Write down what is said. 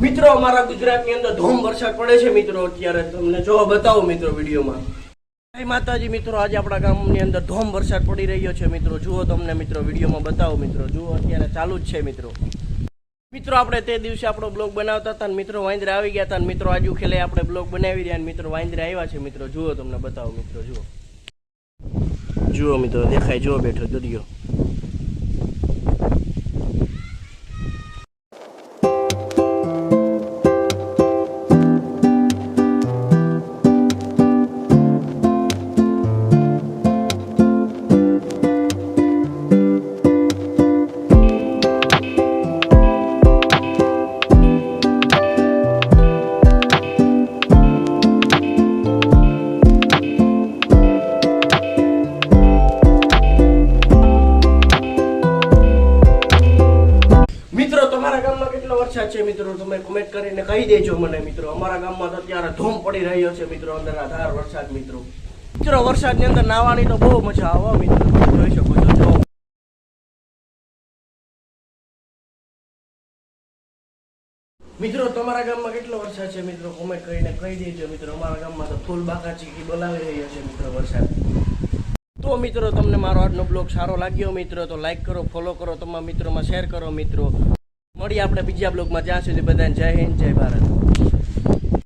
મિત્રો અમારા ગુજરાતની અંદર ધોમ વરસાદ પડે છે મિત્રો અત્યારે તમને જો બતાવો મિત્રો વિડીયોમાં જય માતાજી મિત્રો આજે આપણા ગામની અંદર ધોમ વરસાદ પડી રહ્યો છે મિત્રો જુઓ તમને મિત્રો વિડીયોમાં બતાવો મિત્રો જુઓ અત્યારે ચાલુ જ છે મિત્રો આપણે તે દિવસે આપણો બ્લોગ બનાવતા હતા મિત્રો વાંદરા આવી ગયા હતા મિત્રો આજુ ખેલે આપણે બ્લોગ બનાવી રહ્યા મિત્રો વાંદરા આવ્યા છે મિત્રો જુઓ તમને બતાવો મિત્રો જુઓ મિત્રો દેખાય જો બેઠો દરિયો વરસાદ છે મિત્રો તમે કમેન્ટ કરીને કહી દેજો મને મિત્રો અમારા ગામમાં તો અત્યારે ધોમ પડી રહ્યો છે મિત્રો અંદરના ધાર વરસાદ મિત્રો વરસાદની અંદર નાવાની તો બહુ મજા આવે મિત્રો જોઈ શકો છો મિત્રો તમારા ગામમાં કેટલો વરસાદ છે મિત્રો કમેન્ટ કરીને કહી દેજો મિત્રો અમારા ગામમાં તો ફૂલ બાકા ચીકી બોલાવી રહ્યો છે મિત્રો વરસાદ તો મિત્રો તમને મારો આજનો બ્લોગ સારો લાગ્યો મિત્રો તો લાઈક કરો ફોલો કરો તમારા મિત્રોમાં શેર કરો મિત્રો મળીએ આપણે બીજા બ્લોગમાં જ્યાં સુધી બધાને જય હિન્દ જય ભારત।